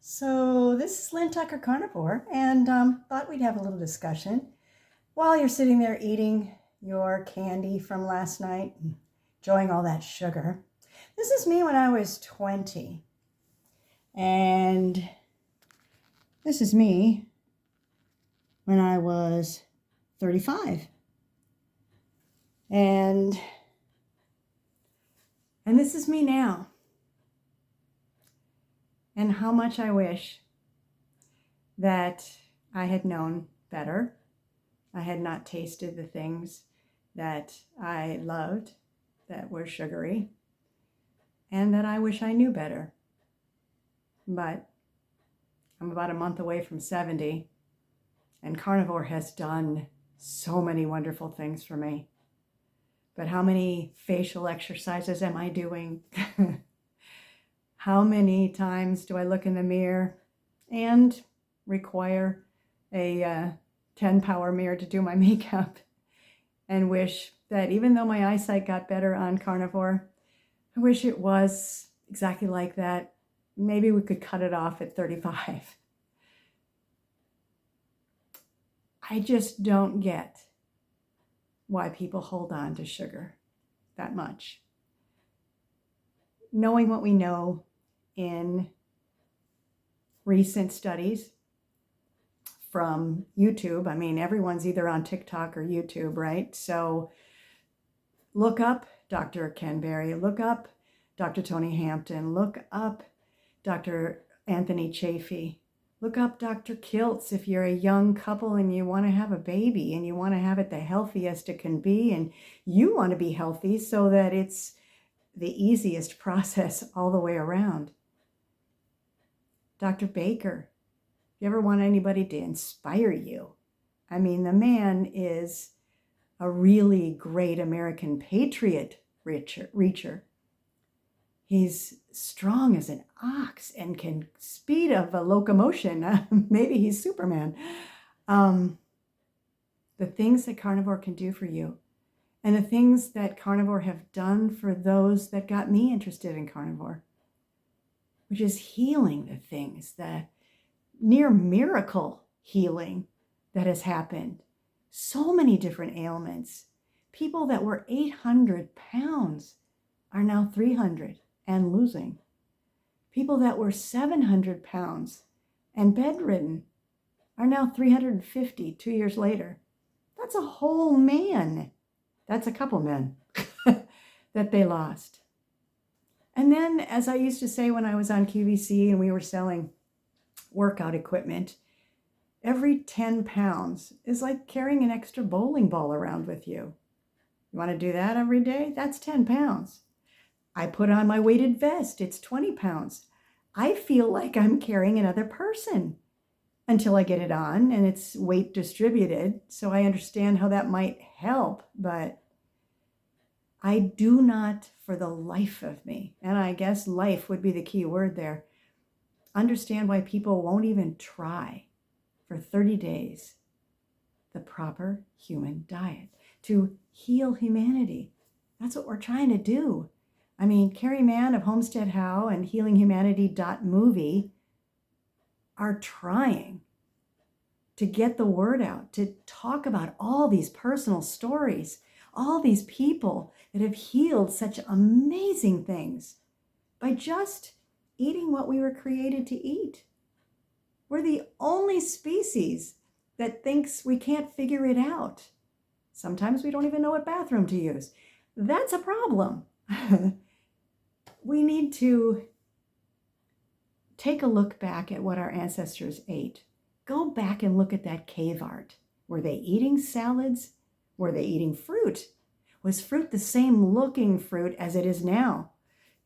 So this is Lynn Tucker Carnivore, and thought we'd have a little discussion while you're sitting there eating your candy from last night, and enjoying all that sugar. This is me when I was 20, and this is me when I was 35, and this is me now. And how much I wish that I had known better. I had not tasted the things that I loved that were sugary, and that I wish I knew better. But I'm about a month away from 70, and carnivore has done so many wonderful things for me. But how many facial exercises am I doing? How many times do I look in the mirror and require a 10 power mirror to do my makeup, and wish that even though my eyesight got better on carnivore, I wish it was exactly like that. Maybe we could cut it off at 35. I just don't get why people hold on to sugar that much. Knowing what we know in recent studies from YouTube. I mean, everyone's either on TikTok or YouTube, right? So look up Dr. Ken Berry, look up Dr. Tony Hampton, look up Dr. Anthony Chafee, look up Dr. Kiltz if you're a young couple and you want to have a baby and you want to have it the healthiest it can be, and you want to be healthy so that it's the easiest process all the way around. Dr. Baker, if you ever want anybody to inspire you, I mean, the man is a really great American patriot reacher. He's strong as an ox and can speed of a locomotion. Maybe he's Superman. The things that carnivore can do for you, and the things that carnivore have done for those that got me interested in carnivore, which is healing the things, the near miracle healing that has happened. So many different ailments. People that were 800 pounds are now 300 and losing. People that were 700 pounds and bedridden are now 350 2 years later. That's a whole man. That's a couple men that they lost. And then, as I used to say when I was on QVC and we were selling workout equipment, every 10 pounds is like carrying an extra bowling ball around with you. You want to do that every day? That's 10 pounds. I put on my weighted vest. It's 20 pounds. I feel like I'm carrying another person until I get it on and it's weight distributed. So I understand how that might help, but I do not, for the life of me, and I guess life would be the key word there, understand why people won't even try for 30 days the proper human diet to heal humanity. That's what we're trying to do. I mean, Carrie Mann of Homestead How and HealingHumanity.movie are trying to get the word out, to talk about all these personal stories, all these people that have healed such amazing things by just eating what we were created to eat. We're the only species that thinks we can't figure it out. Sometimes we don't even know what bathroom to use. That's a problem. We need to take a look back at what our ancestors ate. Go back and look at that cave art. Were they eating salads? Were they eating fruit? Was fruit the same looking fruit as it is now?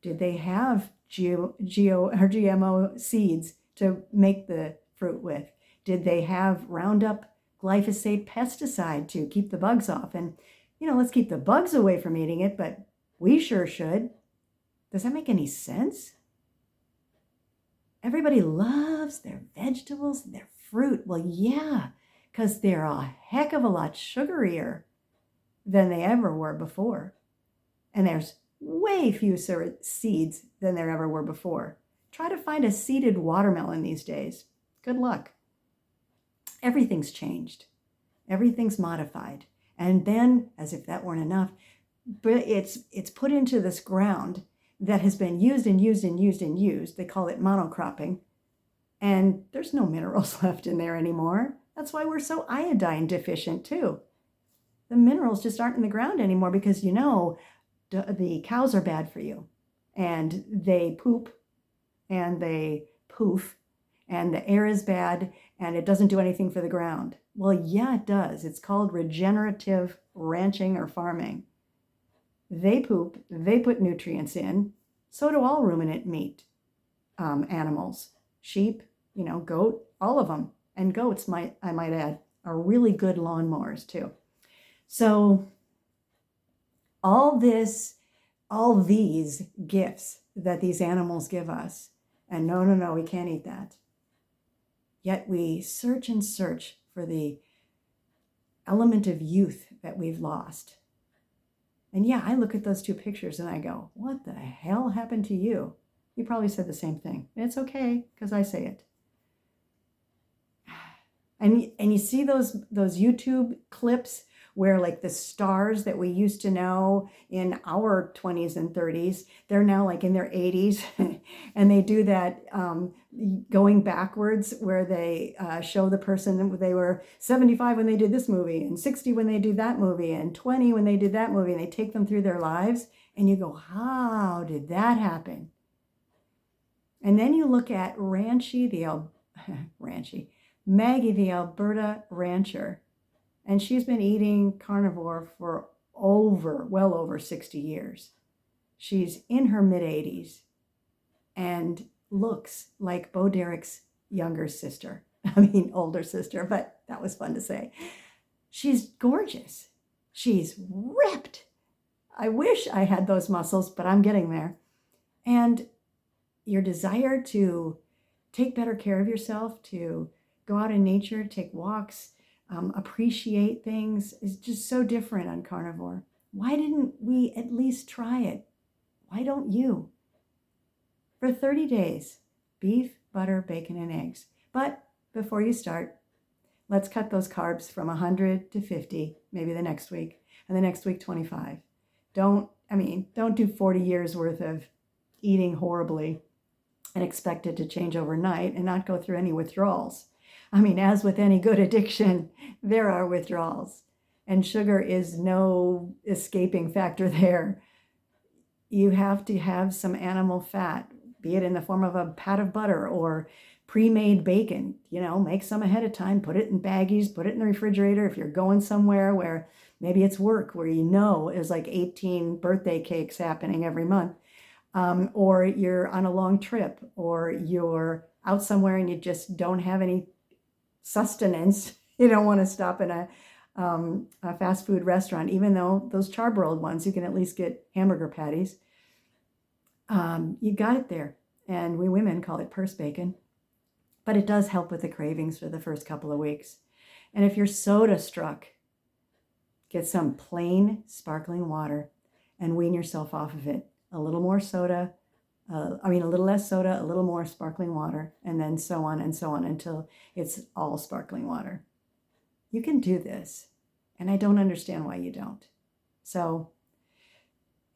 Did they have GMO seeds to make the fruit with? Did they have Roundup glyphosate pesticide to keep the bugs off? And, let's keep the bugs away from eating it, but we sure should. Does that make any sense? Everybody loves their vegetables and their fruit. Well, yeah, because they're a heck of a lot sugarier than they ever were before. And there's way fewer seeds than there ever were before. Try to find a seeded watermelon these days. Good luck. Everything's changed. Everything's modified. And then, as if that weren't enough, but it's put into this ground that has been used and used and used and used. They call it monocropping. And there's no minerals left in there anymore. That's why we're so iodine deficient too. The minerals just aren't in the ground anymore because, you know, the cows are bad for you. And they poop and they poof and the air is bad and it doesn't do anything for the ground. Well, yeah, it does. It's called regenerative ranching or farming. They poop, they put nutrients in. So do all ruminant meat animals. Sheep, you know, goat, all of them. And goats, I might add, are really good lawnmowers too. So all these gifts that these animals give us, and no, we can't eat that. Yet we search and search for the element of youth that we've lost. And yeah, I look at those two pictures and I go, what the hell happened to you? You probably said the same thing. It's okay, because I say it. And you see those YouTube clips where like the stars that we used to know in our 20s and 30s, they're now like in their 80s. And they do that going backwards where they show the person, they were 75 when they did this movie and 60 when they did that movie and 20 when they did that movie. And they take them through their lives and you go, how did that happen? And then you look at Maggie, the Alberta rancher, and she's been eating carnivore for well over 60 years. She's in her mid-80s and looks like Bo Derek's younger sister. I mean, older sister, but that was fun to say. She's gorgeous. She's ripped. I wish I had those muscles, but I'm getting there. And your desire to take better care of yourself, to go out in nature, take walks, appreciate things is just so different on carnivore. Why didn't we at least try it? Why don't you? For 30 days, beef, butter, bacon, and eggs. But before you start, let's cut those carbs from 100 to 50, maybe the next week, and the next week 25. Don't do 40 years worth of eating horribly and expect it to change overnight and not go through any withdrawals. I mean, as with any good addiction, there are withdrawals, and sugar is no escaping factor there. You have to have some animal fat, be it in the form of a pat of butter or pre-made bacon. You know, make some ahead of time, put it in baggies, put it in the refrigerator. If you're going somewhere where maybe it's work where you know there's like 18 birthday cakes happening every month, or you're on a long trip, or you're out somewhere and you just don't have any sustenance, you don't want to stop in a fast food restaurant, even though those charbroiled ones, you can at least get hamburger patties. You got it there. And we women call it purse bacon. But it does help with the cravings for the first couple of weeks. And if you're soda struck, get some plain sparkling water and wean yourself off of it. A little more soda, a little less soda, a little more sparkling water, and then so on until it's all sparkling water. You can do this, and I don't understand why you don't. So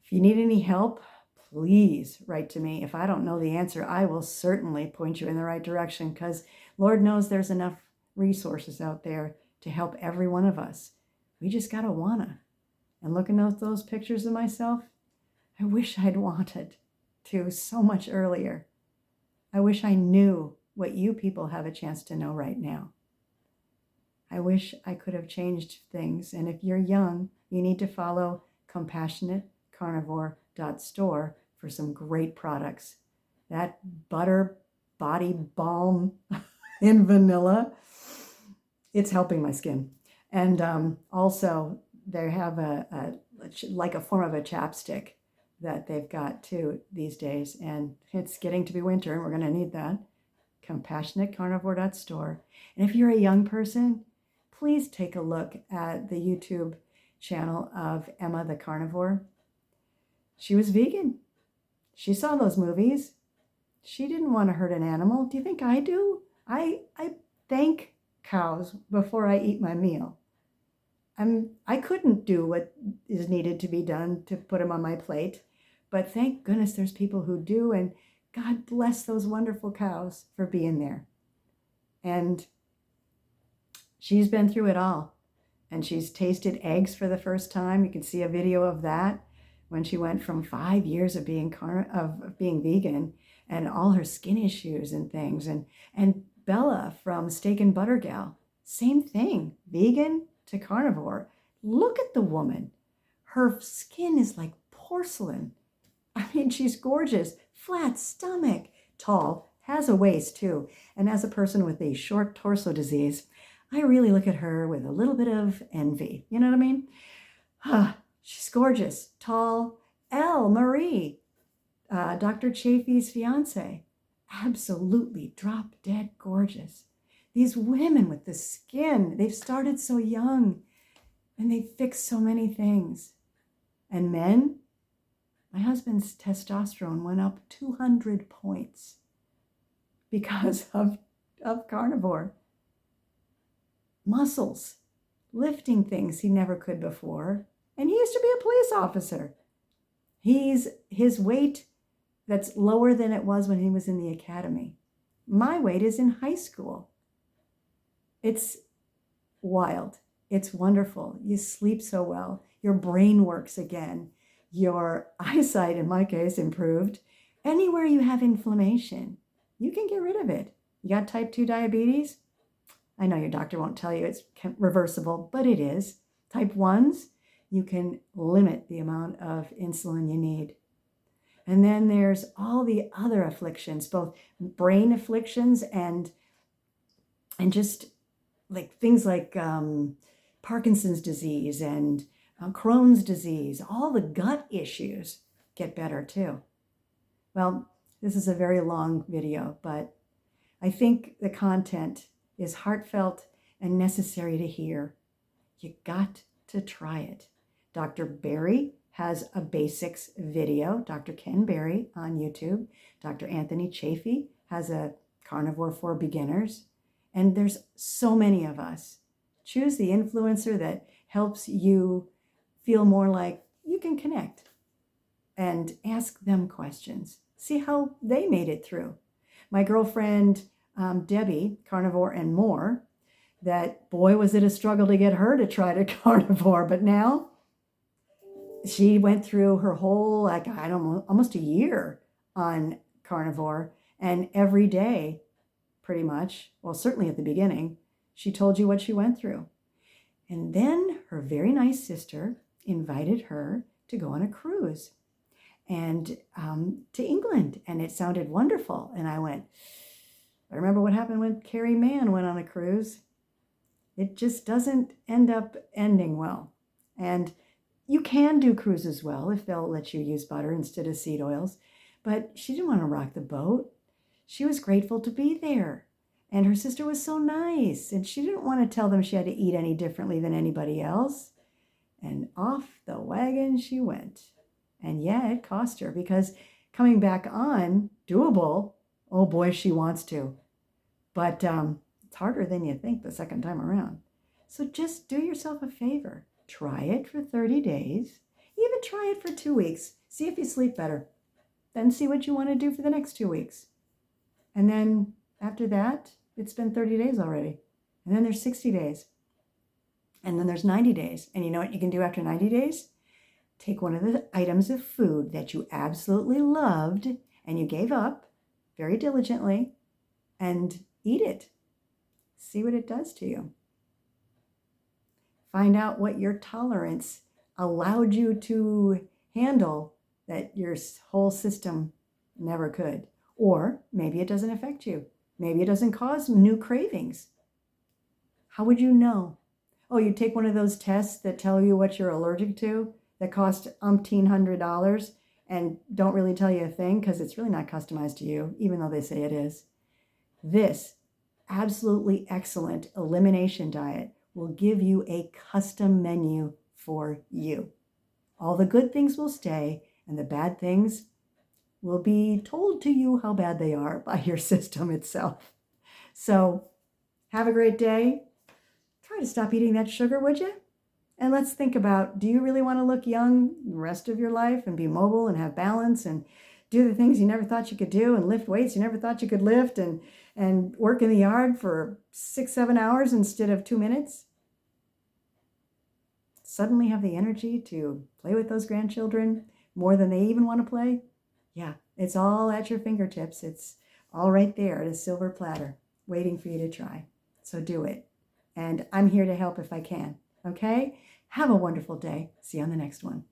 if you need any help, please write to me. If I don't know the answer, I will certainly point you in the right direction, because Lord knows there's enough resources out there to help every one of us. We just gotta wanna. And looking at those pictures of myself, I wish I'd wanted to so much earlier. I wish I knew what you people have a chance to know right now. I wish I could have changed things. And if you're young, you need to follow compassionatecarnivore.store for some great products. That butter body balm in vanilla, it's helping my skin. And also they have a form of a chapstick that they've got too these days, and it's getting to be winter and we're going to need that. compassionatecarnivore.store. And if you're a young person, please take a look at the YouTube channel of Emma the Carnivore. She was vegan. She saw those movies She didn't want to hurt an animal. Do you think I do? I thank cows before I eat my meal. I couldn't do what is needed to be done to put them on my plate, but thank goodness there's people who do, and God bless those wonderful cows for being there. And she's been through it all, and she's tasted eggs for the first time. You can see a video of that when she went from 5 years of being vegan and all her skin issues and things, and Bella from Steak and Butter Gal, same thing, vegan to carnivore. Look at the woman. Her skin is like porcelain. I mean, she's gorgeous, flat stomach, tall, has a waist too. And as a person with a short torso disease, I really look at her with a little bit of envy. You know what I mean? She's gorgeous, tall. Elle Marie, Dr. Chafee's fiance, absolutely drop dead gorgeous. These women with the skin, they've started so young and they fixed so many things. And men, my husband's testosterone went up 200 points because of carnivore. Muscles, lifting things he never could before. And he used to be a police officer. His weight that's lower than it was when he was in the academy. My weight is in high school. It's wild. It's wonderful. You sleep so well. Your brain works again. Your eyesight, in my case, improved. Anywhere you have inflammation, you can get rid of it. You got type 2 diabetes? I know your doctor won't tell you it's reversible, but it is. Type 1s, you can limit the amount of insulin you need. And then there's all the other afflictions, both brain afflictions and just like things like Parkinson's disease and Crohn's disease. All the gut issues get better too. Well, this is a very long video, but I think the content is heartfelt and necessary to hear. You got to try it. Dr. Berry has a basics video, Dr. Ken Berry on YouTube. Dr. Anthony Chafee has a carnivore for beginners. And there's so many of us. Choose the influencer that helps you feel more like you can connect and ask them questions. See how they made it through. My girlfriend, Debbie, Carnivore and More, that boy, was it a struggle to get her to try to carnivore, but now she went through her whole, almost a year on carnivore, and every day, pretty much, well, certainly at the beginning, she told you what she went through. And then her very nice sister invited her to go on a cruise and to England, and it sounded wonderful. And I went, I remember what happened when Carrie Mann went on a cruise. It just doesn't end up ending well. And you can do cruises well if they'll let you use butter instead of seed oils. But she didn't want to rock the boat. She was grateful to be there. And her sister was so nice. And she didn't want to tell them she had to eat any differently than anybody else. And off the wagon she went. And yeah, it cost her because coming back on, doable, oh boy, she wants to. But it's harder than you think the second time around. So just do yourself a favor. Try it for 30 days. Even try it for 2 weeks. See if you sleep better. Then see what you want to do for the next 2 weeks. And then after that, it's been 30 days already. And then there's 60 days. And then there's 90 days. And you know what you can do after 90 days? Take one of the items of food that you absolutely loved and you gave up very diligently and eat it. See what it does to you. Find out what your tolerance allowed you to handle that your whole system never could. Or maybe it doesn't affect you. Maybe it doesn't cause new cravings. How would you know? Oh, you take one of those tests that tell you what you're allergic to that cost $1,800 and don't really tell you a thing because it's really not customized to you, even though they say it is. This absolutely excellent elimination diet will give you a custom menu for you. All the good things will stay and the bad things, will be told to you how bad they are by your system itself. So have a great day. Try to stop eating that sugar, would you? And let's think about, do you really want to look young the rest of your life and be mobile and have balance and do the things you never thought you could do and lift weights you never thought you could lift and work in the yard for 6-7 hours instead of 2 minutes? Suddenly have the energy to play with those grandchildren more than they even want to play? Yeah, it's all at your fingertips. It's all right there at a silver platter waiting for you to try. So do it. And I'm here to help if I can. Okay? Have a wonderful day. See you on the next one.